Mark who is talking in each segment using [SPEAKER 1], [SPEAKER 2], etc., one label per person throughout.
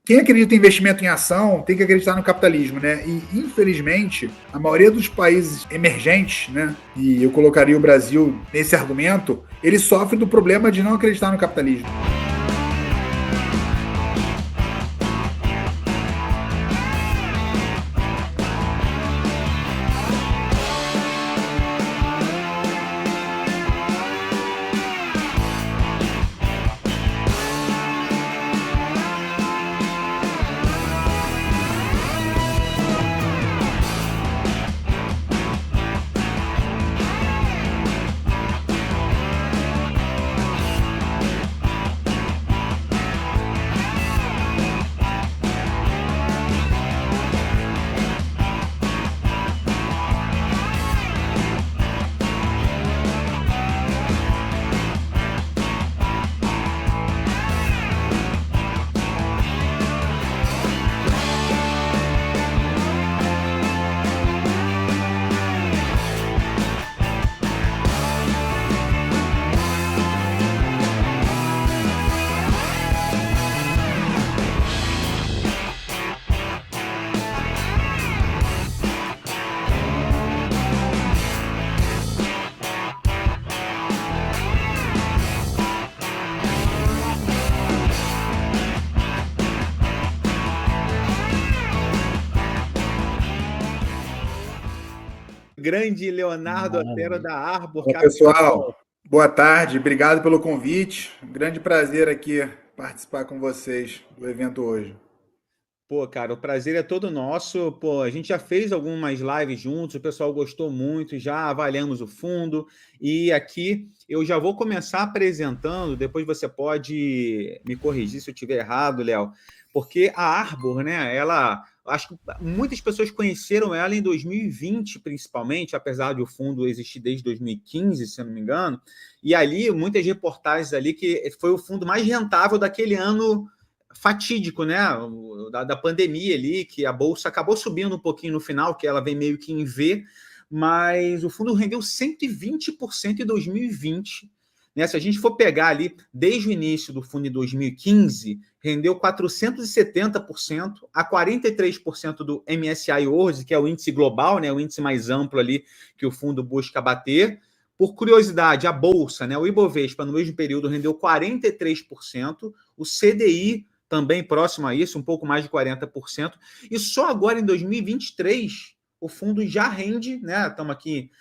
[SPEAKER 1] quem acredita em investimento em ação tem que acreditar no capitalismo, né? E, infelizmente, a maioria dos países emergentes, né? E eu colocaria o Brasil nesse argumento, ele sofre do problema de não acreditar no capitalismo.
[SPEAKER 2] Grande Leonardo Otero da Arbor
[SPEAKER 1] Capital. Pessoal, boa tarde, obrigado pelo convite. Um grande prazer aqui participar com vocês do evento hoje.
[SPEAKER 2] Pô, cara, o prazer é todo nosso. Pô, a gente já fez algumas lives juntos, o pessoal gostou muito, já avaliamos o fundo. E aqui eu já vou começar apresentando, depois você pode me corrigir se eu estiver errado, Léo, porque a Arbor, né, acho que muitas pessoas conheceram ela em 2020, principalmente, apesar de o fundo existir desde 2015, se eu não me engano, e ali, muitas reportagens ali, que foi o fundo mais rentável daquele ano fatídico, né, da pandemia ali, que a bolsa acabou subindo um pouquinho no final, que ela vem meio que em V, mas o fundo rendeu 120% em 2020. Né? Se a gente for pegar ali, desde o início do fundo em 2015, rendeu 470% a 43% do MSCI World, que é o índice global, né, o índice mais amplo ali que o fundo busca bater. Por curiosidade, a Bolsa, né, o Ibovespa, no mesmo período, rendeu 43%, o CDI também próximo a isso, um pouco mais de 40%, e só agora em 2023 o fundo já rende, né? Estamos aqui,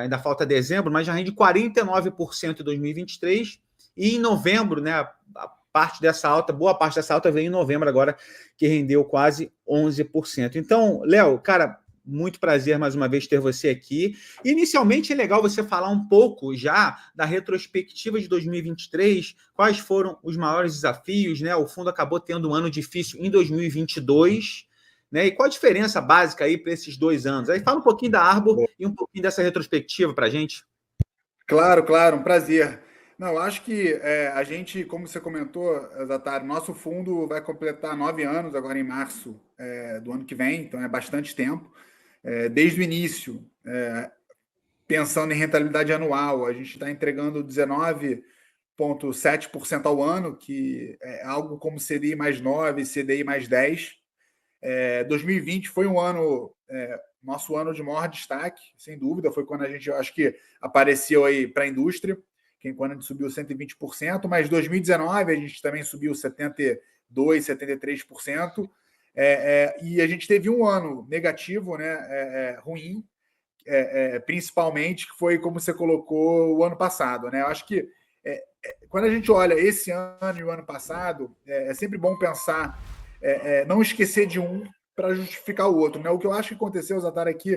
[SPEAKER 2] ainda falta dezembro, mas já rende 49% em 2023, e em novembro, né? Boa parte dessa alta veio em novembro agora, que rendeu quase 11%. Então, Léo, cara, muito prazer mais uma vez ter você aqui. Inicialmente é legal você falar um pouco já da retrospectiva de 2023, quais foram os maiores desafios, né? O fundo acabou tendo um ano difícil em 2022, né? E qual a diferença básica aí para esses 2 anos? Aí fala um pouquinho da Arbor e um pouquinho dessa retrospectiva para a gente.
[SPEAKER 1] Claro, um prazer. Não, eu acho que a gente, como você comentou, Zatari, nosso fundo vai completar 9 anos agora em março do ano que vem, então é bastante tempo. Desde o início, pensando em rentabilidade anual, a gente está entregando 19,7% ao ano, que é algo como CDI mais 9, CDI mais 10. 2020 foi um ano, nosso ano de maior destaque, sem dúvida, foi quando a gente, acho que, apareceu aí para a indústria, que quando a gente subiu 120%, mas 2019 a gente também subiu 72%, 73%, e a gente teve um ano negativo, né, ruim, principalmente, que foi como você colocou o ano passado, né? Eu acho que quando a gente olha esse ano e o ano passado, é sempre bom pensar, não esquecer de um para justificar o outro, né? O que eu acho que aconteceu, Zatara, aqui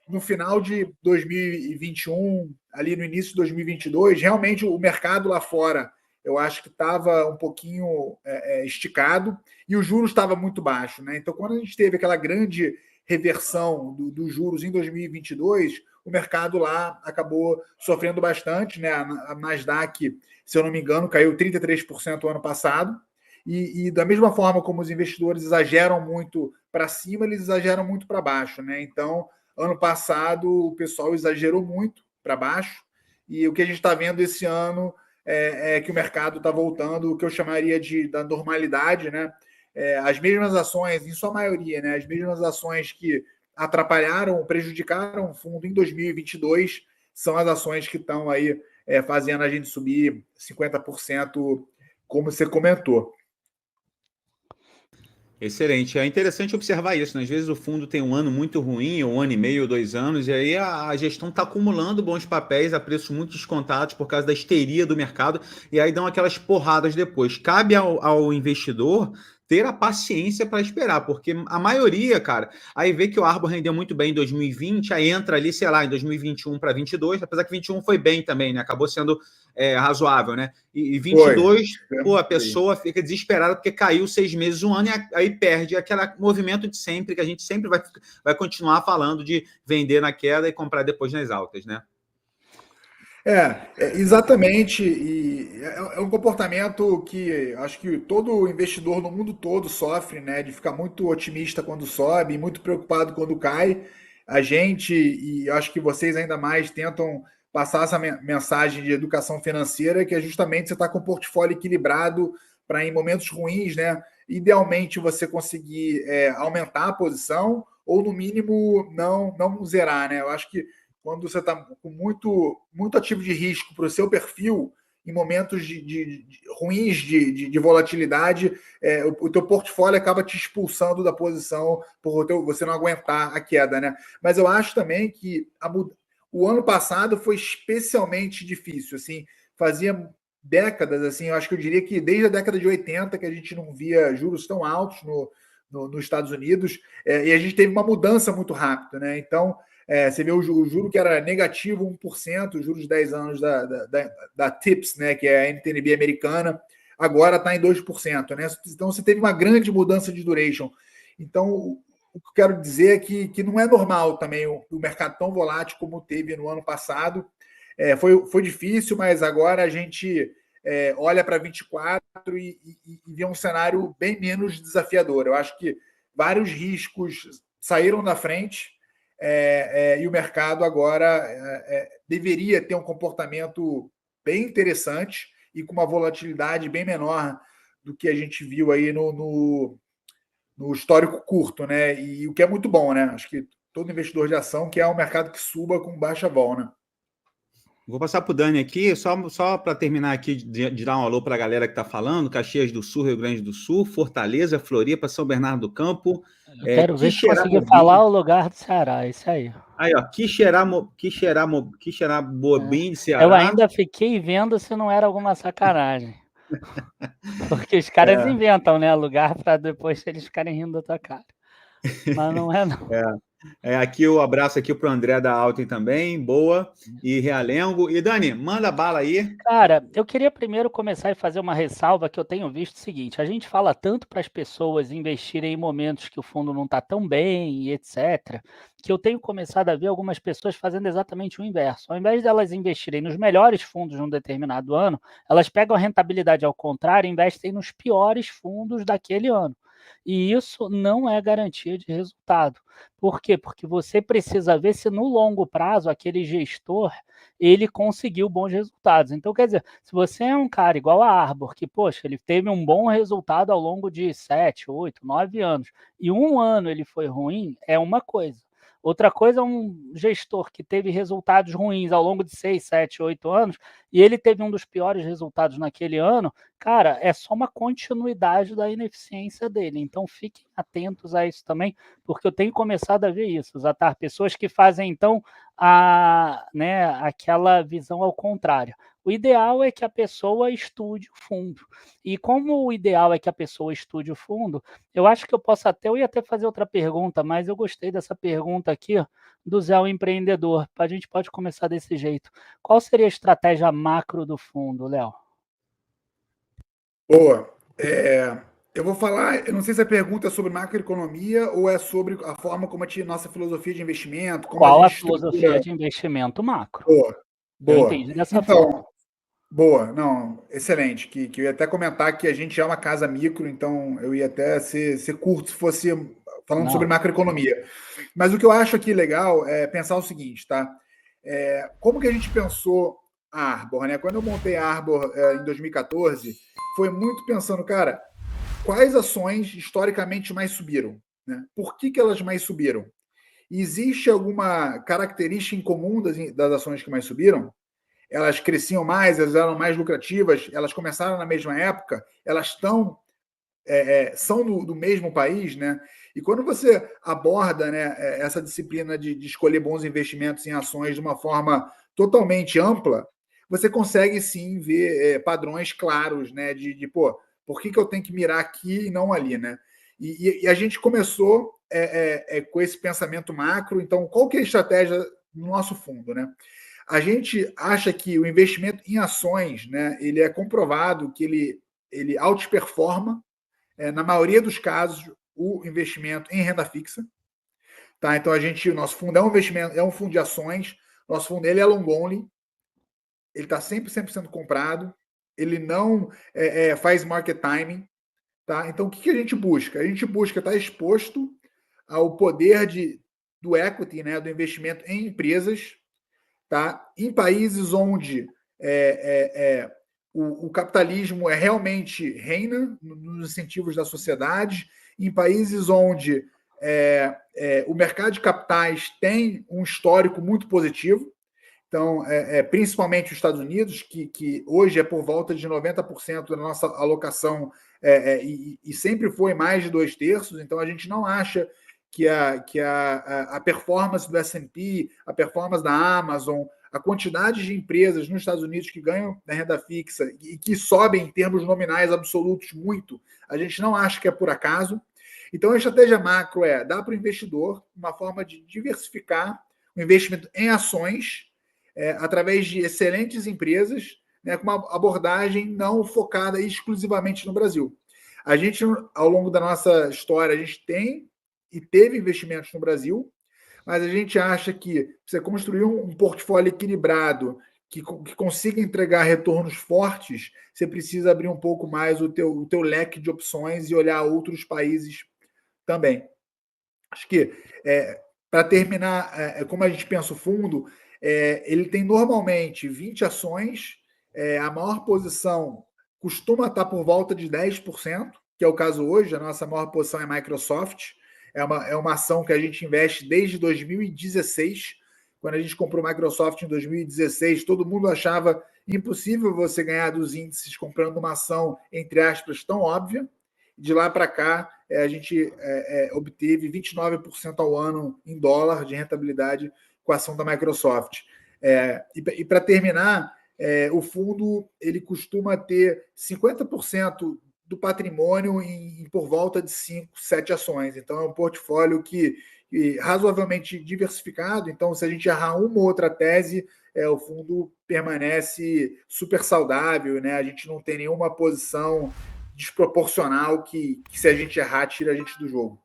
[SPEAKER 1] no final de 2021, ali no início de 2022, realmente o mercado lá fora, eu acho que estava um pouquinho esticado e o juros estava muito baixo, né? Então, quando a gente teve aquela grande reversão dos juros em 2022, o mercado lá acabou sofrendo bastante, né? A Nasdaq, se eu não me engano, caiu 33% ano passado, e da mesma forma como os investidores exageram muito para cima, eles exageram muito para baixo, né? Então, ano passado, o pessoal exagerou muito para baixo, e o que a gente está vendo esse ano é que o mercado está voltando, o que eu chamaria da normalidade, né? as mesmas ações, em sua maioria, né, as mesmas ações que atrapalharam, prejudicaram o fundo em 2022, são as ações que estão aí fazendo a gente subir 50%, como você comentou.
[SPEAKER 2] Excelente. É interessante observar isso, né? Às vezes o fundo tem um ano muito ruim, ou um ano e meio, ou 2 anos, e aí a gestão está acumulando bons papéis a preços muito descontados por causa da histeria do mercado, e aí dão aquelas porradas depois. Cabe ao investidor ter a paciência para esperar, porque a maioria, cara, aí vê que o Arbor rendeu muito bem em 2020, aí entra ali, sei lá, em 2021 para 22, apesar que 21 foi bem também, né? Acabou sendo razoável, né? E 22, pô, a pessoa fica desesperada porque caiu 6 meses, um ano, e aí perde aquele movimento de sempre, que a gente sempre vai continuar falando de vender na queda e comprar depois nas altas, né?
[SPEAKER 1] Exatamente, e é um comportamento que acho que todo investidor no mundo todo sofre, né, de ficar muito otimista quando sobe, muito preocupado quando cai. A gente, e acho que vocês ainda mais, tentam passar essa mensagem de educação financeira, que é justamente você estar com o portfólio equilibrado para, em momentos ruins, né, idealmente você conseguir aumentar a posição ou, no mínimo, não zerar, né? Eu acho que quando você está com muito ativo de risco para o seu perfil, em momentos ruins de volatilidade, o teu portfólio acaba te expulsando da posição por você não aguentar a queda, né? Mas eu acho também que o ano passado foi especialmente difícil, assim, fazia décadas, assim, eu acho que eu diria que desde a década de 80 que a gente não via juros tão altos nos Estados Unidos, e a gente teve uma mudança muito rápida, né? Então, você vê o juro que era negativo 1%, os juros de 10 anos da TIPS, né, que é a NTNB americana, agora está em 2%. Né? Então você teve uma grande mudança de duration. Então, o que eu quero dizer é que não é normal também o mercado tão volátil como teve no ano passado. Foi difícil, mas agora a gente olha para 24 e vê um cenário bem menos desafiador. Eu acho que vários riscos saíram da frente, e o mercado agora deveria ter um comportamento bem interessante e com uma volatilidade bem menor do que a gente viu aí no histórico curto, né? E o que é muito bom, né? Acho que todo investidor de ação quer um mercado que suba com baixa vol, né?
[SPEAKER 2] Vou passar para o Dani aqui, só para terminar aqui de dar um alô para a galera que está falando: Caxias do Sul, Rio Grande do Sul, Fortaleza, Floripa, São Bernardo do Campo.
[SPEAKER 3] Eu quero ver se conseguir falar o lugar do Ceará, isso aí.
[SPEAKER 2] Aí, ó, Quixeramobim de Ceará.
[SPEAKER 3] Eu ainda fiquei vendo se não era alguma sacanagem. Porque os caras inventam, né, lugar para depois eles ficarem rindo da tua cara. Mas não é, não.
[SPEAKER 2] Aqui o abraço aqui para o André da Alten também, boa, e Realengo. E Dani, manda bala aí.
[SPEAKER 3] Cara, eu queria primeiro começar e fazer uma ressalva que eu tenho visto o seguinte: a gente fala tanto para as pessoas investirem em momentos que o fundo não está tão bem e etc., que eu tenho começado a ver algumas pessoas fazendo exatamente o inverso. Ao invés delas investirem nos melhores fundos num determinado ano, elas pegam a rentabilidade ao contrário e investem nos piores fundos daquele ano. E isso não é garantia de resultado. Por quê? Porque você precisa ver se no longo prazo aquele gestor ele conseguiu bons resultados. Então, quer dizer, se você é um cara igual a Arbor, que, poxa, ele teve um bom resultado ao longo de 7, 8, 9 anos, e um ano ele foi ruim, é uma coisa. Outra coisa é um gestor que teve resultados ruins ao longo de 6, 7, 8 anos, e ele teve um dos piores resultados naquele ano, cara, é só uma continuidade da ineficiência dele. Então, fiquem atentos a isso também, porque eu tenho começado a ver isso, Zatar, pessoas que fazem, então, aquela visão ao contrário. O ideal é que a pessoa estude o fundo. E como o ideal é que a pessoa estude o fundo, eu acho que eu ia até fazer outra pergunta, mas eu gostei dessa pergunta aqui do Zé o Empreendedor. A gente pode começar desse jeito. Qual seria a estratégia macro do fundo, Léo?
[SPEAKER 1] Boa. Eu vou falar, eu não sei se a pergunta é sobre macroeconomia ou é sobre a forma como nossa filosofia de investimento, como
[SPEAKER 3] Qual
[SPEAKER 1] a
[SPEAKER 3] a
[SPEAKER 1] gente
[SPEAKER 3] filosofia de investimento macro?
[SPEAKER 1] Boa,
[SPEAKER 3] Eu
[SPEAKER 1] boa.
[SPEAKER 3] entendi dessa forma.
[SPEAKER 1] Boa, não, excelente. Que eu ia até comentar que a gente é uma casa micro, então eu ia até ser curto se fosse falando sobre macroeconomia. Mas o que eu acho aqui legal é pensar o seguinte, tá? Como que a gente pensou a Arbor, né? Quando eu montei a Arbor em 2014, foi muito pensando, cara, quais ações historicamente mais subiram, né? Por que elas mais subiram? Existe alguma característica em comum das ações que mais subiram? Elas cresciam mais, elas eram mais lucrativas, elas começaram na mesma época, elas são do mesmo país, né? E quando você aborda, né, essa disciplina de escolher bons investimentos em ações de uma forma totalmente ampla, você consegue sim ver padrões claros, né? Pô, por que eu tenho que mirar aqui e não ali, né? E a gente começou com esse pensamento macro. Então, qual que é a estratégia no nosso fundo, né? A gente acha que o investimento em ações, né, ele é comprovado que ele outperforma, na maioria dos casos, o investimento em renda fixa. Tá? Então, o nosso fundo é um fundo de ações, nosso fundo ele é long only, ele está sempre 100% comprado, ele não faz market timing. Tá? Então, o que a gente busca? A gente busca estar exposto ao poder do equity, né, do investimento em empresas, tá? Em países onde o capitalismo realmente reina nos incentivos da sociedade, em países onde o mercado de capitais tem um histórico muito positivo. Então, principalmente os Estados Unidos, que hoje é por volta de 90% da nossa alocação, e sempre foi mais de 2/3. Então, a gente não acha que a performance do S&P, a performance da Amazon, a quantidade de empresas nos Estados Unidos que ganham na renda fixa e que sobem em termos nominais absolutos muito, a gente não acha que é por acaso. Então, a estratégia macro dar para o investidor uma forma de diversificar o investimento em ações, através de excelentes empresas, né, com uma abordagem não focada exclusivamente no Brasil. A gente, ao longo da nossa história, a gente tem e teve investimentos no Brasil, mas a gente acha que você construir um portfólio equilibrado, que consiga entregar retornos fortes, você precisa abrir um pouco mais o teu leque de opções e olhar outros países também. Acho que, para terminar, como a gente pensa o fundo, ele tem normalmente 20 ações, a maior posição costuma estar por volta de 10%, que é o caso hoje. A nossa maior posição é Microsoft, é uma ação que a gente investe desde 2016. Quando a gente comprou Microsoft em 2016, todo mundo achava impossível você ganhar dos índices comprando uma ação, entre aspas, tão óbvia. De lá para cá, a gente obteve 29% ao ano em dólar de rentabilidade com a ação da Microsoft. E para terminar, o fundo ele costuma ter 50% do patrimônio por volta de 5, 7 ações. Então, é um portfólio que razoavelmente diversificado. Então, se a gente errar uma ou outra tese, o fundo permanece super saudável, né? A gente não tem nenhuma posição desproporcional que se a gente errar, tira a gente do jogo.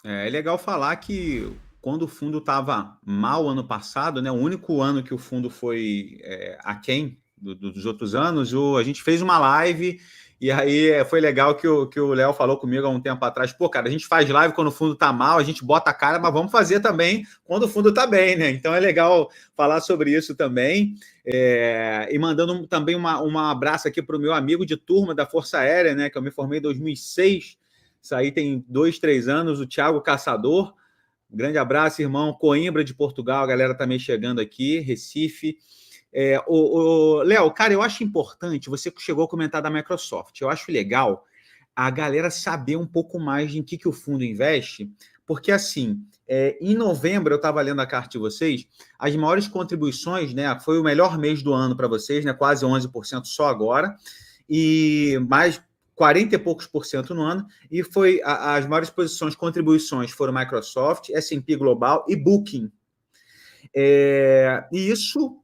[SPEAKER 2] É legal falar que quando o fundo estava mal ano passado, né, o único ano que o fundo foi aquém dos outros anos, a gente fez uma live e aí foi legal que o Léo falou comigo há um tempo atrás. Pô, cara, a gente faz live quando o fundo tá mal, a gente bota a cara, mas vamos fazer também quando o fundo tá bem, né? Então é legal falar sobre isso também. E mandando também um abraço aqui para o meu amigo de turma da Força Aérea, né? Que eu me formei em 2006, isso aí tem 2, 3 anos, o Thiago Caçador. Um grande abraço, irmão. Coimbra de Portugal, a galera também chegando aqui, Recife. Léo, cara, eu acho importante, você chegou a comentar da Microsoft, eu acho legal a galera saber um pouco mais em que o fundo investe, porque assim, em novembro, eu estava lendo a carta de vocês, as maiores contribuições, né, foi o melhor mês do ano para vocês, né, quase 11% só agora, e mais 40 e poucos por cento no ano, e foi as maiores contribuições foram Microsoft, S&P Global e Booking. E isso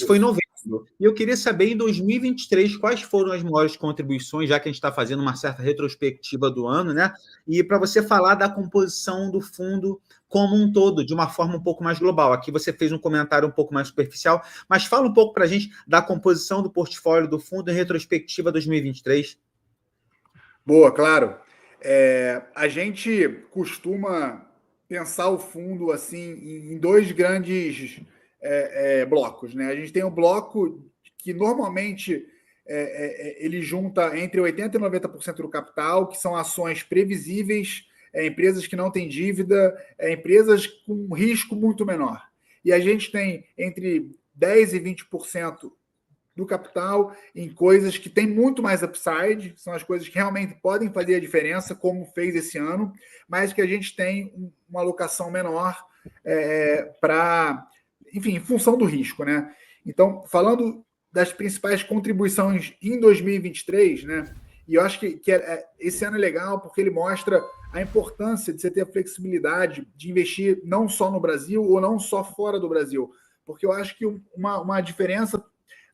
[SPEAKER 2] foi em novembro. E eu queria saber, em 2023, quais foram as maiores contribuições, já que a gente está fazendo uma certa retrospectiva do ano, né? E para você falar da composição do fundo como um todo, de uma forma um pouco mais global. Aqui você fez um comentário um pouco mais superficial, mas fala um pouco para a gente da composição do portfólio do fundo em retrospectiva 2023.
[SPEAKER 1] Boa, claro. A gente costuma pensar o fundo assim em 2 grandes blocos, né? A gente tem um bloco que normalmente ele junta entre 80% e 90% do capital, que são ações previsíveis, empresas que não têm dívida, empresas com risco muito menor. E a gente tem entre 10% e 20% do capital em coisas que têm muito mais upside, são as coisas que realmente podem fazer a diferença, como fez esse ano, mas que a gente tem uma alocação menor para, enfim, em função do risco, né? Então, falando das principais contribuições em 2023, né? E eu acho que esse ano é legal porque ele mostra a importância de você ter a flexibilidade de investir não só no Brasil ou não só fora do Brasil. Porque eu acho que uma diferença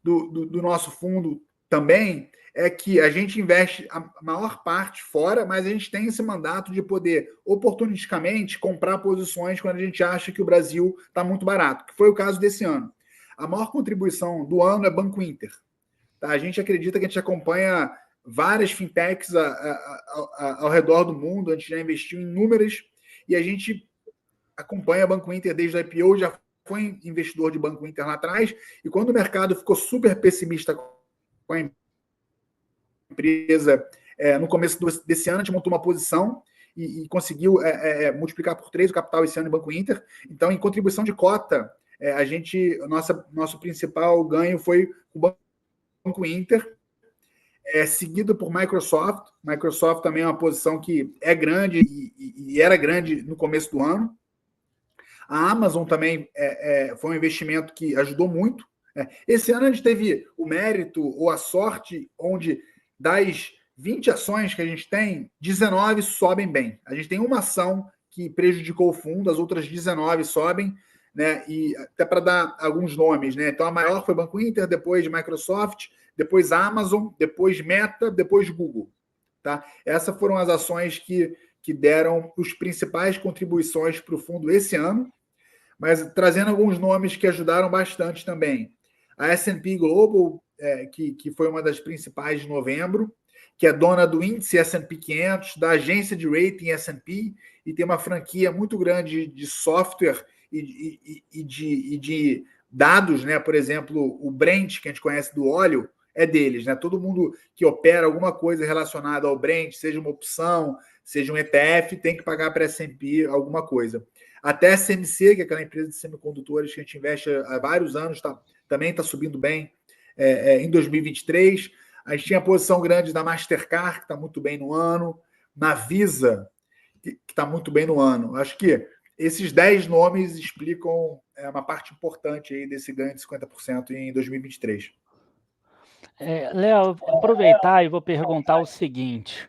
[SPEAKER 1] do nosso fundo também é que a gente investe a maior parte fora, mas a gente tem esse mandato de poder, oportunisticamente, comprar posições quando a gente acha que o Brasil está muito barato, que foi o caso desse ano. A maior contribuição do ano é Banco Inter. Tá? A gente acredita que a gente acompanha várias fintechs ao redor do mundo, a gente já investiu em inúmeras, e a gente acompanha Banco Inter desde o IPO, já foi investidor de Banco Inter lá atrás, e quando o mercado ficou super pessimista com a empresa, no começo desse ano, a gente montou uma posição e conseguiu multiplicar por 3 o capital esse ano em Banco Inter. Então, em contribuição de cota, nosso principal ganho foi o Banco Inter, seguido por Microsoft. Microsoft também é uma posição que é grande e era grande no começo do ano. A Amazon também foi um investimento que ajudou muito. Esse ano a gente teve o mérito ou a sorte onde das 20 ações que a gente tem, 19 sobem bem. A gente tem uma ação que prejudicou o fundo, as outras 19 sobem, né? E até para dar alguns nomes, né? Então a maior foi Banco Inter, depois Microsoft, depois Amazon, depois Meta, depois Google. Tá? Essas foram as ações que deram os principais contribuições para o fundo esse ano, mas trazendo alguns nomes que ajudaram bastante também. A S&P Global, que foi uma das principais de novembro, que é dona do índice S&P 500, da agência de rating S&P, e tem uma franquia muito grande de software e de dados, né? Por exemplo, o Brent, que a gente conhece do óleo, é deles, né? Todo mundo que opera alguma coisa relacionada ao Brent, seja uma opção, seja um ETF, tem que pagar para a S&P alguma coisa. Até a SMC, que é aquela empresa de semicondutores que a gente investe há vários anos, também está subindo bem em 2023. A gente tinha a posição grande da Mastercard, que está muito bem no ano, na Visa, que está muito bem no ano. Acho que esses 10 nomes explicam uma parte importante aí desse ganho de 50% em 2023.
[SPEAKER 3] Léo, vou aproveitar e vou perguntar o seguinte: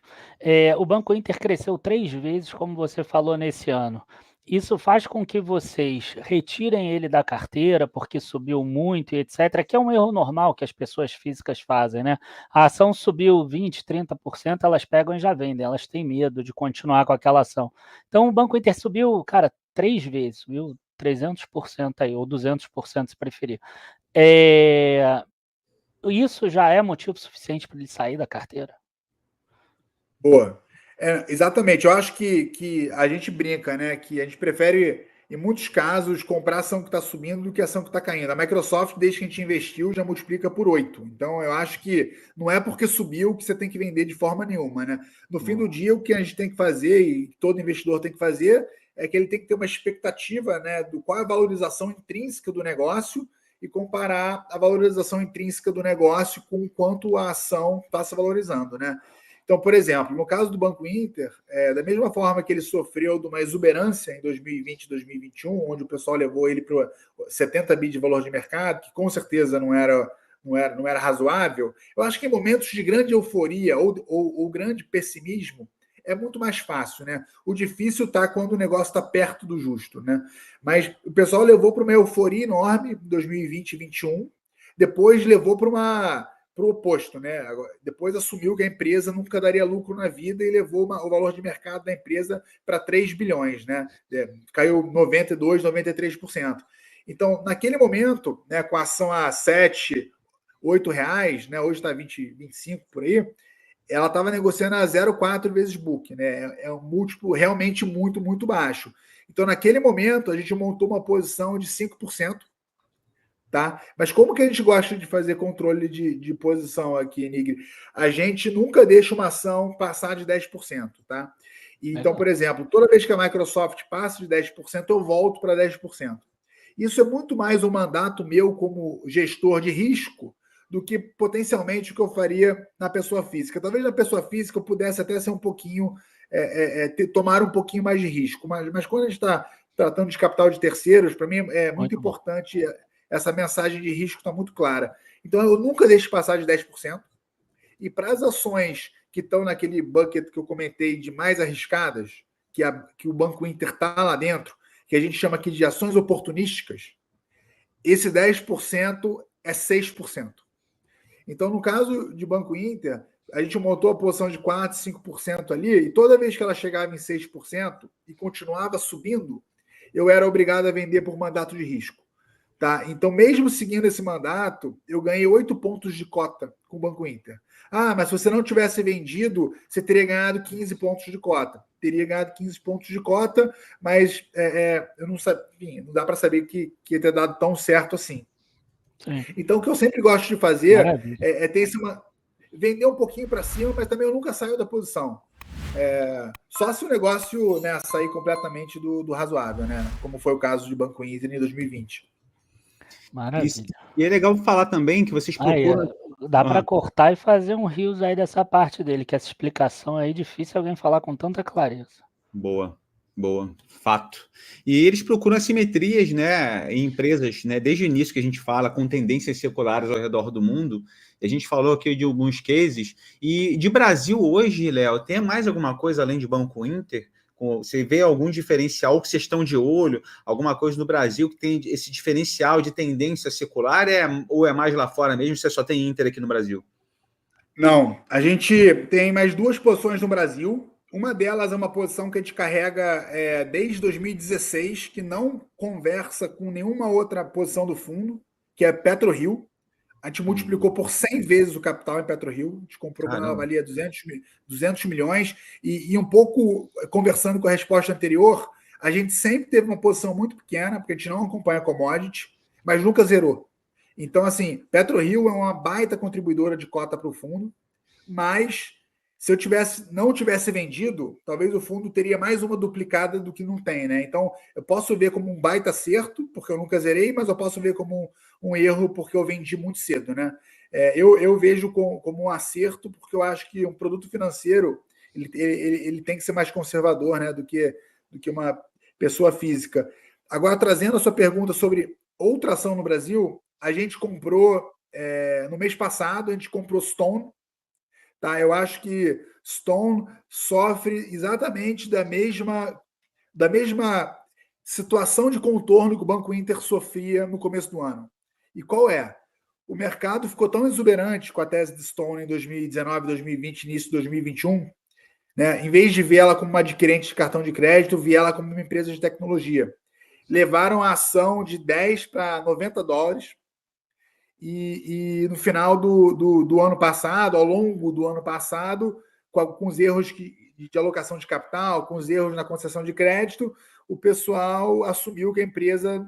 [SPEAKER 3] o Banco Inter cresceu 3 vezes, como você falou, nesse ano. Isso faz com que vocês retirem ele da carteira, porque subiu muito e etc., que é um erro normal que as pessoas físicas fazem, né? A ação subiu 20%, 30%, elas pegam e já vendem, elas têm medo de continuar com aquela ação. Então, o Banco Inter subiu, cara, 3 vezes, subiu 300% aí, ou 200% se preferir. Isso já é motivo suficiente para ele sair da carteira?
[SPEAKER 1] Boa. Exatamente. Eu acho que a gente brinca, né? Que a gente prefere, em muitos casos, comprar ação que está subindo do que ação que está caindo. A Microsoft, desde que a gente investiu, já multiplica por 8. Então, eu acho que não é porque subiu que você tem que vender de forma nenhuma, né? No fim do dia, o que a gente tem que fazer, e todo investidor tem que fazer, é que ele tem que ter uma expectativa, né? Do qual é a valorização intrínseca do negócio e comparar a valorização intrínseca do negócio com o quanto a ação está se valorizando, né? Então, por exemplo, no caso do Banco Inter, da mesma forma que ele sofreu de uma exuberância em 2020 e 2021, onde o pessoal levou ele para 70 bi de valor de mercado, que com certeza não era razoável, eu acho que em momentos de grande euforia ou grande pessimismo, é muito mais fácil, né? O difícil está quando o negócio está perto do justo, né? Mas o pessoal levou para uma euforia enorme em 2020 e 2021, depois levou para o oposto, né? Depois assumiu que a empresa nunca daria lucro na vida e levou o valor de mercado da empresa para 3 bilhões, né? Caiu 92%, 93%. Então, naquele momento, né, com a ação a 7, 8 reais, né? Hoje está 20, 25 por aí, ela estava negociando a 0,4 vezes book, né? É um múltiplo realmente muito, muito baixo. Então, naquele momento, a gente montou uma posição de 5%, Tá? Mas como que a gente gosta de fazer controle de posição aqui, Nigri? A gente nunca deixa uma ação passar de 10%, tá? Então, por exemplo, toda vez que a Microsoft passa de 10%, eu volto para 10%. Isso é muito mais um mandato meu como gestor de risco do que potencialmente o que eu faria na pessoa física. Talvez na pessoa física eu pudesse até ser um pouquinho, tomar um pouquinho mais de risco, mas quando a gente está tratando de capital de terceiros, para mim é muito importante. Essa mensagem de risco está muito clara. Então, eu nunca deixo passar de 10%. E para as ações que estão naquele bucket que eu comentei de mais arriscadas, que o Banco Inter está lá dentro, que a gente chama aqui de ações oportunísticas, esse 10% é 6%. Então, no caso de Banco Inter, a gente montou a posição de 4%, 5% ali, e toda vez que ela chegava em 6% e continuava subindo, eu era obrigado a vender por mandato de risco. Tá? Então, mesmo seguindo esse mandato, eu ganhei 8 pontos de cota com o Banco Inter. Mas se você não tivesse vendido, você teria ganhado 15 pontos de cota. Teria ganhado 15 pontos de cota, mas eu não sabia, enfim, não dá para saber que ia ter dado tão certo assim. Sim. Então, o que eu sempre gosto de fazer é ter vender um pouquinho para cima, mas também eu nunca saio da posição. Só se o negócio, né, sair completamente do razoável, né? Como foi o caso de Banco Inter em 2020.
[SPEAKER 3] Maravilha.
[SPEAKER 2] Isso. E é legal falar também que vocês procuram...
[SPEAKER 3] Dá para cortar e fazer um rios aí dessa parte dele, que essa explicação aí é difícil alguém falar com tanta clareza.
[SPEAKER 2] Boa, fato. E eles procuram assimetrias, né, em empresas, né, desde o início que a gente fala, com tendências seculares ao redor do mundo. A gente falou aqui de alguns cases. E de Brasil hoje, Léo, tem mais alguma coisa além de Banco Inter? Você vê algum diferencial que vocês estão de olho? Alguma coisa no Brasil que tem esse diferencial de tendência secular? Ou é mais lá fora mesmo? Você só tem Inter aqui no Brasil?
[SPEAKER 1] Não. A gente tem mais 2 posições no Brasil. Uma delas é uma posição que a gente carrega desde 2016, que não conversa com nenhuma outra posição do fundo, que é PetroRio. A gente multiplicou por 100 vezes o capital em PetroRio. A gente comprou quando ela valia 200 milhões. E um pouco, conversando com a resposta anterior, a gente sempre teve uma posição muito pequena, porque a gente não acompanha commodity, mas nunca zerou. Então, assim, PetroRio é uma baita contribuidora de cota para o fundo, mas se eu não tivesse vendido, talvez o fundo teria mais uma duplicada do que não tem, né? Então, eu posso ver como um baita acerto, porque eu nunca zerei, mas eu posso ver como um erro, porque eu vendi muito cedo, né? Eu vejo como um acerto, porque eu acho que um produto financeiro ele tem que ser mais conservador, né, do que uma pessoa física. Agora, trazendo a sua pergunta sobre outra ação no Brasil, a gente comprou, no mês passado, a gente comprou Stone. Tá? Eu acho que Stone sofre exatamente da mesma situação de contorno que o Banco Inter sofria no começo do ano. E qual é? O mercado ficou tão exuberante com a tese de Stone em 2019, 2020, início de 2021, né? Em vez de ver ela como uma adquirente de cartão de crédito, vi ela como uma empresa de tecnologia. Levaram a ação de 10 para 90 dólares. E no final do ano passado, ao longo do ano passado, com os erros de alocação de capital, com os erros na concessão de crédito, o pessoal assumiu que a empresa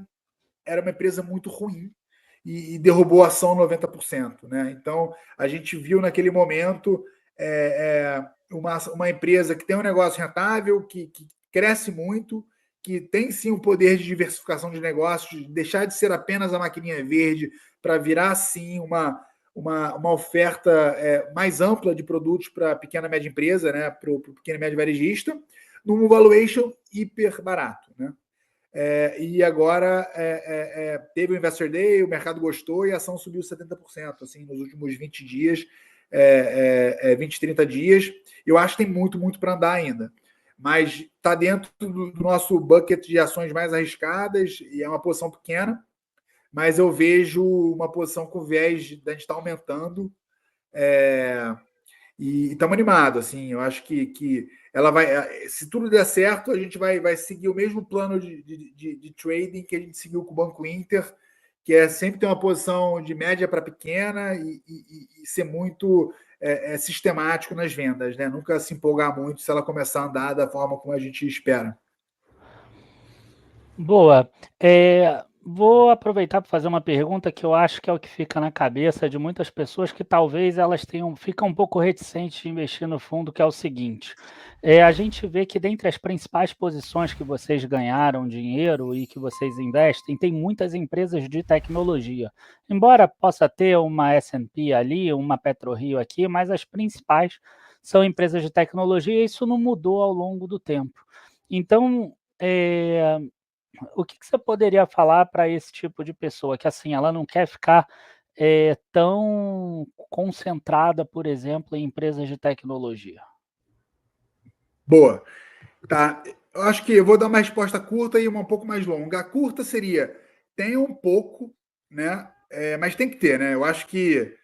[SPEAKER 1] era uma empresa muito ruim e derrubou a ação 90%. Né? Então, a gente viu naquele momento uma empresa que tem um negócio rentável, que cresce muito, que tem sim o poder de diversificação de negócios, de deixar de ser apenas a maquininha verde para virar sim uma oferta mais ampla de produtos para a pequena e média empresa, né, para o pequeno e médio varejista, num valuation hiper barato. Né? E agora teve o Investor Day, o mercado gostou e a ação subiu 70% assim, nos últimos 20 dias, 20, 30 dias. Eu acho que tem muito, muito para andar ainda. Mas está dentro do nosso bucket de ações mais arriscadas e é uma posição pequena, mas eu vejo uma posição com viés da gente estar aumentando e estamos animados. Assim, eu acho que ela vai, se tudo der certo, a gente vai seguir o mesmo plano de trading que a gente seguiu com o Banco Inter, que é sempre ter uma posição de média para pequena e ser muito sistemático nas vendas, né? Nunca se empolgar muito se ela começar a andar da forma como a gente espera.
[SPEAKER 3] Boa. Vou aproveitar para fazer uma pergunta que eu acho que é o que fica na cabeça de muitas pessoas que talvez elas ficam um pouco reticentes de investir no fundo, que é o seguinte: a gente vê que dentre as principais posições que vocês ganharam dinheiro e que vocês investem, tem muitas empresas de tecnologia. Embora possa ter uma S&P ali, uma PetroRio aqui, mas as principais são empresas de tecnologia e isso não mudou ao longo do tempo. Então, o que você poderia falar para esse tipo de pessoa que, assim, ela não quer ficar, tão concentrada, por exemplo, em empresas de tecnologia?
[SPEAKER 1] Boa. Tá. Eu acho que eu vou dar uma resposta curta e uma um pouco mais longa. A curta seria: tem um pouco, né? Mas tem que ter, né? Eu acho que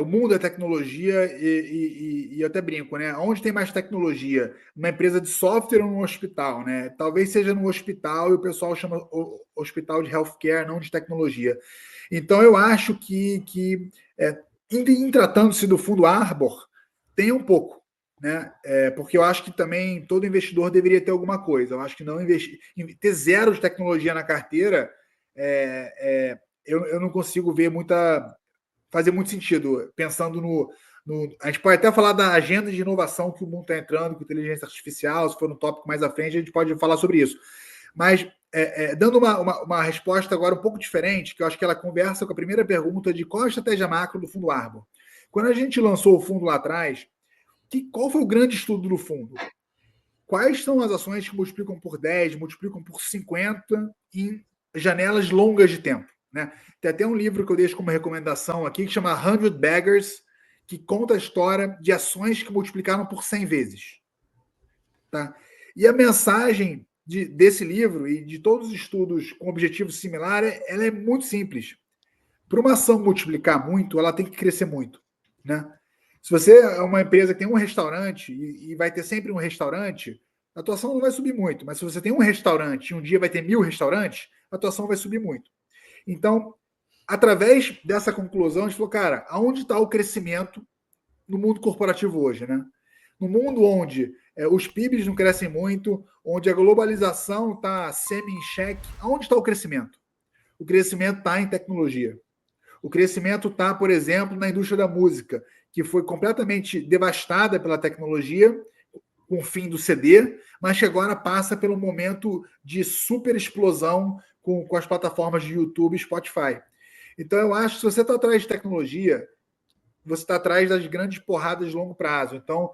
[SPEAKER 1] o mundo é tecnologia e eu até brinco, né? Onde tem mais tecnologia? Uma empresa de software ou num hospital, né? Talvez seja no hospital e o pessoal chama o hospital de healthcare, não de tecnologia. Então eu acho que em tratando-se do fundo Arbor, tem um pouco, né? Porque eu acho que também todo investidor deveria ter alguma coisa. Eu acho que não investir, ter zero de tecnologia na carteira, eu não consigo ver fazer muito sentido, pensando a gente pode até falar da agenda de inovação que o mundo está entrando, com inteligência artificial, se for um tópico mais à frente, a gente pode falar sobre isso. Mas, dando uma resposta agora um pouco diferente, que eu acho que ela conversa com a primeira pergunta de qual a estratégia macro do fundo Arbor. Quando a gente lançou o fundo lá atrás, qual foi o grande estudo do fundo? Quais são as ações que multiplicam por 10, multiplicam por 50 em janelas longas de tempo? Né? Tem até um livro que eu deixo como recomendação aqui, que chama 100 Baggers, que conta a história de ações que multiplicaram por 100 vezes. Tá? E a mensagem desse livro e de todos os estudos com objetivo similar, ela é muito simples. Para uma ação multiplicar muito, ela tem que crescer muito. Né? Se você é uma empresa que tem um restaurante e vai ter sempre um restaurante, a tua ação não vai subir muito. Mas se você tem um restaurante e um dia vai ter 1000 restaurantes, a tua ação vai subir muito. Então, através dessa conclusão, a gente falou, cara, aonde está o crescimento no mundo corporativo hoje, né? No mundo onde os PIBs não crescem muito, onde a globalização está semi em xeque, aonde está o crescimento? O crescimento está em tecnologia. O crescimento está, por exemplo, na indústria da música, que foi completamente devastada pela tecnologia, com o fim do CD, mas que agora passa pelo momento de super explosão com as plataformas de YouTube e Spotify. Então, eu acho que se você está atrás de tecnologia, você está atrás das grandes porradas de longo prazo. Então,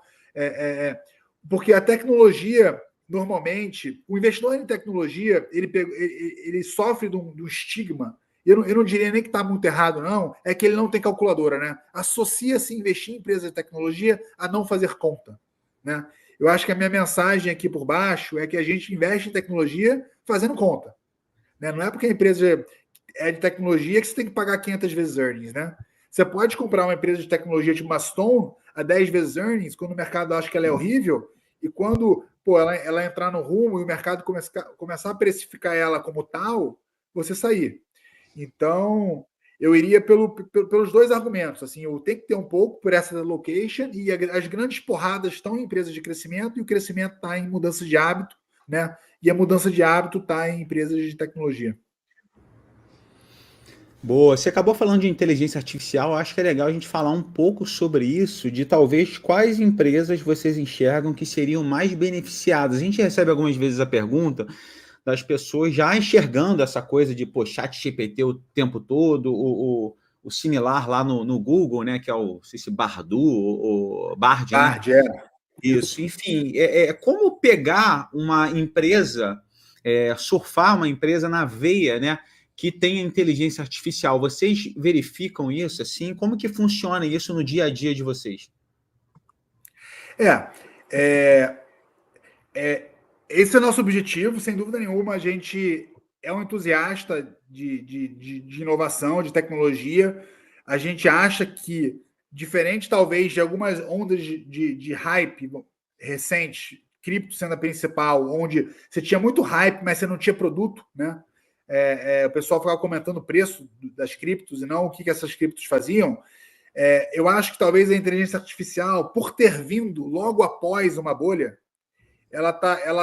[SPEAKER 1] porque a tecnologia, normalmente, o investidor em tecnologia, ele sofre de um estigma. Eu não diria nem que está muito errado, não, é que ele não tem calculadora, né? Associa-se investir em empresas de tecnologia a não fazer conta, né? Eu acho que a minha mensagem aqui por baixo é que a gente investe em tecnologia fazendo conta, né? Não é porque a empresa é de tecnologia que você tem que pagar 500 vezes earnings, né? Você pode comprar uma empresa de tecnologia tipo uma Stone a 10 vezes earnings, quando o mercado acha que ela é horrível, e quando ela entrar no rumo e o mercado começar a precificar ela como tal, você sair. Então, eu iria pelos dois argumentos. Assim, eu tenho que ter um pouco por essa location, e as grandes porradas estão em empresas de crescimento, e o crescimento está em mudança de hábito, né? E a mudança de hábito está em empresas de tecnologia.
[SPEAKER 2] Boa, você acabou falando de inteligência artificial, acho que é legal a gente falar um pouco sobre isso, de talvez quais empresas vocês enxergam que seriam mais beneficiadas. A gente recebe algumas vezes a pergunta das pessoas já enxergando essa coisa de chat GPT o tempo todo, o similar lá no Google, né, que é o Bardoo, o Bard, né?
[SPEAKER 1] Bard, é.
[SPEAKER 2] Isso, enfim, como pegar uma empresa, surfar uma empresa na veia, né, que tem inteligência artificial. Vocês verificam isso assim? Como que funciona isso no dia a dia de vocês?
[SPEAKER 1] Esse é o nosso objetivo, sem dúvida nenhuma. A gente é um entusiasta de inovação, de tecnologia. A gente acha que, diferente talvez de algumas ondas de hype recente, cripto sendo a principal, onde você tinha muito hype, mas você não tinha produto, né? O pessoal ficava comentando o preço das criptos e não o que essas criptos faziam. Eu acho que talvez a inteligência artificial, por ter vindo logo após uma bolha, ela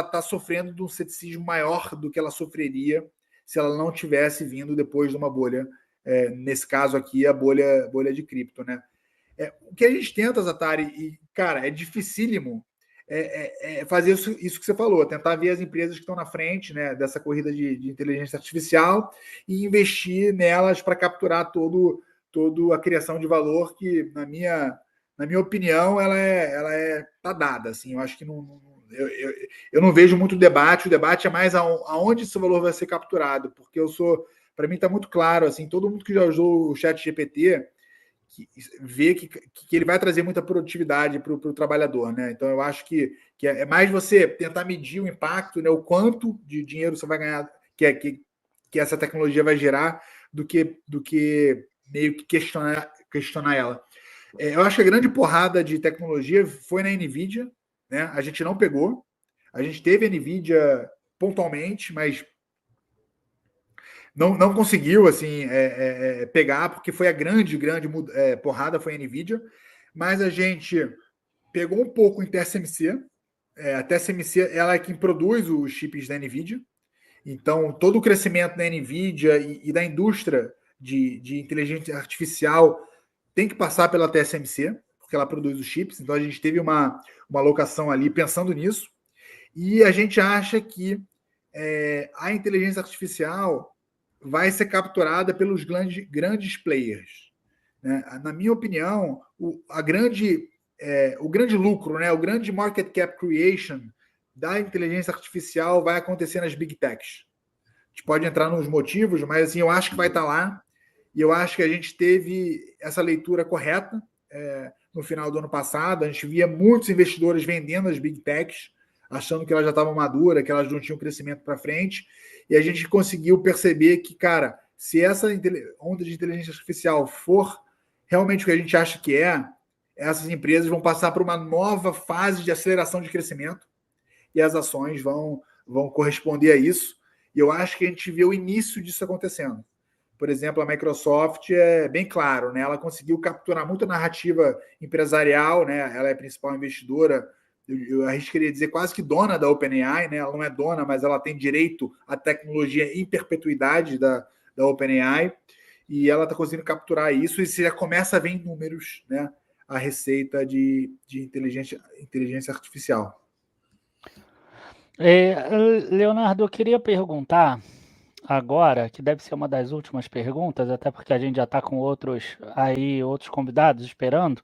[SPEAKER 1] tá sofrendo de um ceticismo maior do que ela sofreria se ela não tivesse vindo depois de uma bolha, nesse caso aqui, a bolha de cripto, né? O que a gente tenta, Zatari, e, cara, é dificílimo fazer isso que você falou, tentar ver as empresas que estão na frente, né, dessa corrida de inteligência artificial e investir nelas para capturar toda a criação de valor que, na minha opinião, ela tá dada. Assim, eu acho que eu não vejo muito debate. O debate é mais aonde esse valor vai ser capturado, porque para mim está muito claro, assim, todo mundo que já usou o ChatGPT vê que ele vai trazer muita produtividade para o trabalhador, né? Então eu acho que é mais você tentar medir o impacto, né? O quanto de dinheiro você vai ganhar, que essa tecnologia vai gerar, do que meio que questionar ela. Eu acho que a grande porrada de tecnologia foi na NVIDIA, né? A gente não pegou, a gente teve a NVIDIA pontualmente, mas não conseguiu assim pegar, porque foi a grande porrada, foi a NVIDIA, mas a gente pegou um pouco em TSMC. A TSMC ela é quem produz os chips da NVIDIA, então todo o crescimento da NVIDIA e da indústria de inteligência artificial tem que passar pela TSMC, porque ela produz os chips, então a gente teve uma alocação ali pensando nisso, e a gente acha que a inteligência artificial vai ser capturada pelos grandes players, né? Na minha opinião, o grande lucro, né, o grande market cap creation da inteligência artificial vai acontecer nas big techs. A gente pode entrar nos motivos, mas assim, eu acho que vai estar lá, e eu acho que a gente teve essa leitura correta no final do ano passado. A gente via muitos investidores vendendo as big techs, achando que elas já estavam maduras, que elas não tinham crescimento para frente, e a gente conseguiu perceber que, cara, se essa onda de inteligência artificial for realmente o que a gente acha que essas empresas vão passar por uma nova fase de aceleração de crescimento, e as ações vão corresponder a isso, e eu acho que a gente vê o início disso acontecendo. Por exemplo, a Microsoft é bem claro, né? Ela conseguiu capturar muita narrativa empresarial, né? Ela é a principal investidora, eu arriscaria dizer quase que dona da OpenAI, né? Ela não é dona, mas ela tem direito à tecnologia em perpetuidade da OpenAI, e ela está conseguindo capturar isso, e você já começa a ver em números, né, a receita de inteligência artificial.
[SPEAKER 3] Leonardo, eu queria perguntar agora, que deve ser uma das últimas perguntas, até porque a gente já está com outros convidados esperando,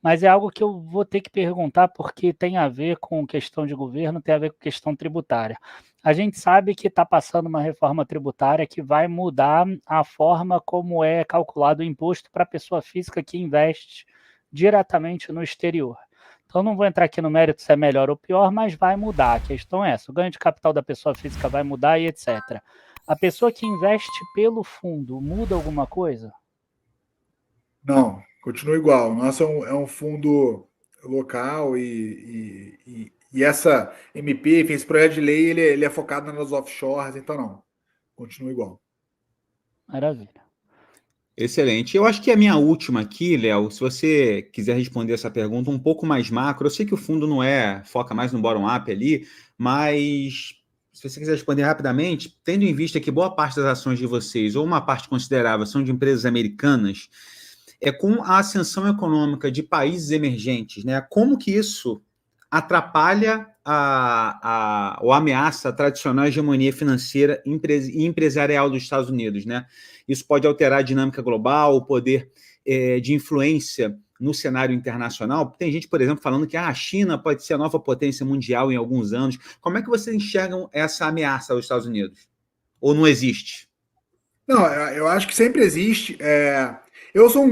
[SPEAKER 3] mas é algo que eu vou ter que perguntar porque tem a ver com questão de governo, tem a ver com questão tributária. A gente sabe que está passando uma reforma tributária que vai mudar a forma como é calculado o imposto para a pessoa física que investe diretamente no exterior. Então, não vou entrar aqui no mérito se é melhor ou pior, mas vai mudar. A questão é essa: o ganho de capital da pessoa física vai mudar e etc. A pessoa que investe pelo fundo muda alguma coisa?
[SPEAKER 1] Não, continua igual. Nosso é um fundo local, e essa MP, enfim, esse projeto de lei, ele é focado nas offshores, então não, continua igual.
[SPEAKER 3] Maravilha.
[SPEAKER 2] Excelente. Eu acho que a minha última aqui, Léo, se você quiser responder essa pergunta um pouco mais macro, eu sei que o fundo foca mais no bottom-up ali, mas se você quiser responder rapidamente, tendo em vista que boa parte das ações de vocês, ou uma parte considerável, são de empresas americanas, com a ascensão econômica de países emergentes, né, como que isso atrapalha ou ameaça a tradicional hegemonia financeira e empresarial dos Estados Unidos, né? Isso pode alterar a dinâmica global, o poder de influência no cenário internacional. Tem gente, por exemplo, falando que a China pode ser a nova potência mundial em alguns anos. Como é que vocês enxergam essa ameaça aos Estados Unidos? Ou não existe?
[SPEAKER 1] Não, eu acho que sempre existe. Eu sou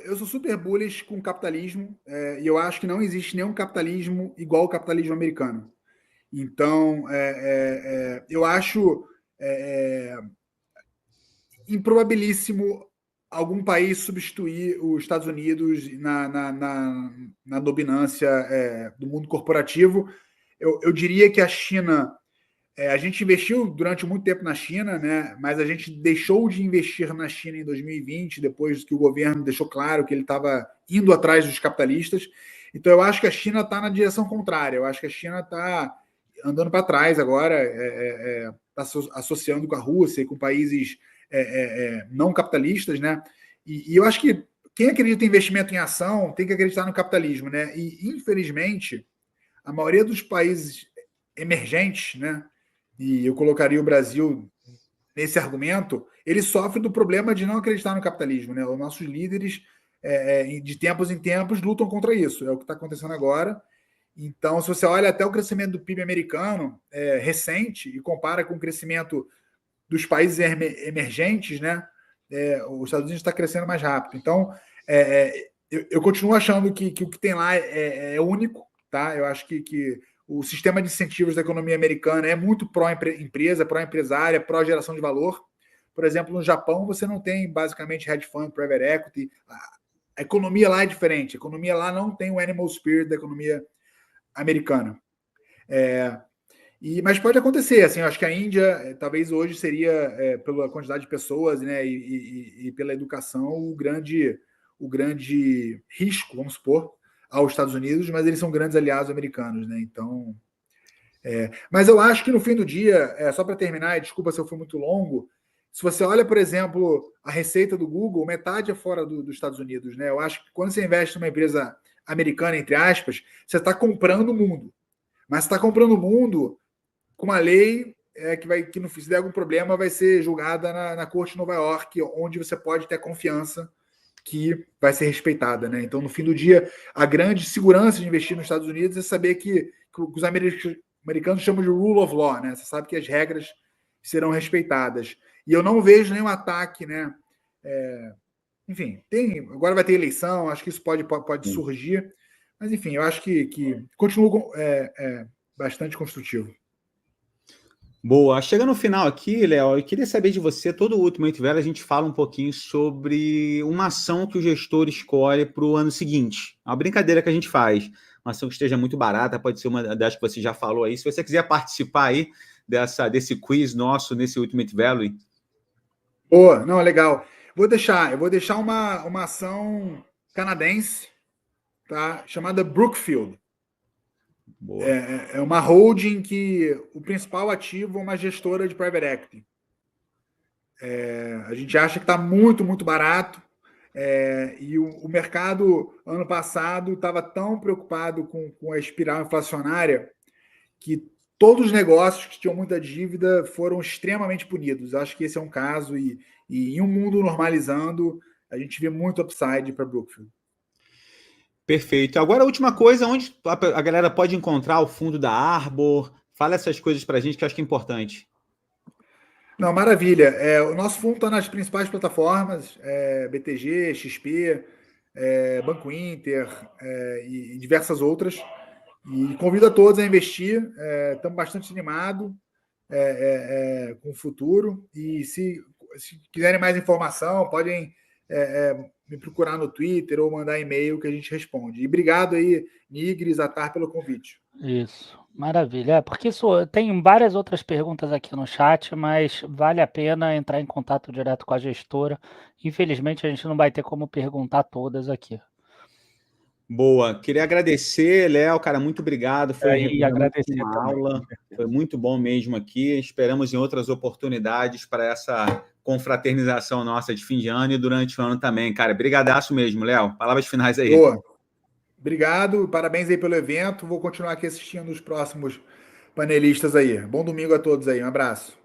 [SPEAKER 1] eu sou super bullish com capitalismo, e eu acho que não existe nenhum capitalismo igual ao capitalismo americano. Então, eu acho improbabilíssimo algum país substituir os Estados Unidos na dominância do mundo corporativo. Eu diria que a China, a gente investiu durante muito tempo na China, né? Mas a gente deixou de investir na China em 2020, depois que o governo deixou claro que ele estava indo atrás dos capitalistas. Então, eu acho que a China está na direção contrária. Eu acho que a China está andando para trás agora. associando com a Rússia e com países não capitalistas, né? E eu acho que quem acredita em investimento em ação tem que acreditar no capitalismo, né? E, infelizmente, a maioria dos países emergentes, né? E eu colocaria o Brasil nesse argumento, ele sofre do problema de não acreditar no capitalismo, né? Os nossos líderes, de tempos em tempos, lutam contra isso. É o que está acontecendo agora. Então, se você olha até o crescimento do PIB americano recente e compara com o crescimento dos países emergentes, né? Os Estados Unidos está crescendo mais rápido. Então, eu continuo achando que o que tem lá é único, tá? Eu acho que o sistema de incentivos da economia americana é muito pró-empresa, pró-empresária, pró-geração de valor. Por exemplo, no Japão, você não tem basicamente hedge fund, private equity. A economia lá é diferente. A economia lá não tem o animal spirit da economia americana. Mas pode acontecer. Assim, eu acho que a Índia, talvez hoje seria, pela quantidade de pessoas, né, e pela educação, o grande risco, vamos supor, aos Estados Unidos, mas eles são grandes aliados americanos, né? Então, mas eu acho que no fim do dia, só para terminar, e desculpa se eu fui muito longo, se você olha, por exemplo, a receita do Google, metade é fora dos Estados Unidos, né? Eu acho que quando você investe numa empresa americana, entre aspas, você está comprando o mundo, mas você está comprando o mundo com uma lei que se der algum problema vai ser julgada na Corte de Nova York, onde você pode ter confiança que vai ser respeitada, né? Então, no fim do dia, a grande segurança de investir nos Estados Unidos é saber que os americanos chamam de rule of law, né? Você sabe que as regras serão respeitadas. E eu não vejo nenhum ataque, né? Enfim, agora vai ter eleição, acho que isso pode surgir, mas enfim, eu acho que continua bastante construtivo.
[SPEAKER 2] Boa. Chegando no final aqui, Léo, eu queria saber de você, todo o Ultimate Value, a gente fala um pouquinho sobre uma ação que o gestor escolhe para o ano seguinte. É uma brincadeira que a gente faz. Uma ação que esteja muito barata, pode ser uma das que você já falou aí. Se você quiser participar aí desse quiz nosso nesse Ultimate Value.
[SPEAKER 1] Boa, não, legal. Eu vou deixar uma ação canadense, tá? Chamada Brookfield. É uma holding que o principal ativo é uma gestora de private equity. A gente acha que está muito, muito barato. E o mercado, ano passado, estava tão preocupado com a espiral inflacionária que todos os negócios que tinham muita dívida foram extremamente punidos. Acho que esse é um caso, e em um mundo normalizando, a gente vê muito upside para Brookfield.
[SPEAKER 2] Perfeito. Agora, a última coisa, onde a galera pode encontrar o fundo da Arbor? Fala essas coisas para a gente que eu acho que é importante.
[SPEAKER 1] Não, maravilha. O nosso fundo está nas principais plataformas, BTG, XP, Banco Inter e diversas outras. E convido a todos a investir. Estamos bastante animados com o futuro. E se quiserem mais informação, podem me procurar no Twitter ou mandar e-mail que a gente responde. E obrigado aí, Nigris, Atar, pelo convite.
[SPEAKER 3] Isso, maravilha. Porque tem várias outras perguntas aqui no chat, mas vale a pena entrar em contato direto com a gestora. Infelizmente, a gente não vai ter como perguntar todas aqui.
[SPEAKER 2] Boa. Queria agradecer, Léo, cara, muito obrigado. Foi
[SPEAKER 3] agradecer
[SPEAKER 2] uma
[SPEAKER 3] também.
[SPEAKER 2] aula. Foi muito bom mesmo aqui. Esperamos em outras oportunidades para essa confraternização nossa de fim de ano e durante o ano também. Cara, brigadaço mesmo, Léo. Palavras finais aí.
[SPEAKER 1] Boa. Obrigado, parabéns aí pelo evento. Vou continuar aqui assistindo os próximos panelistas aí. Bom domingo a todos aí. Um abraço.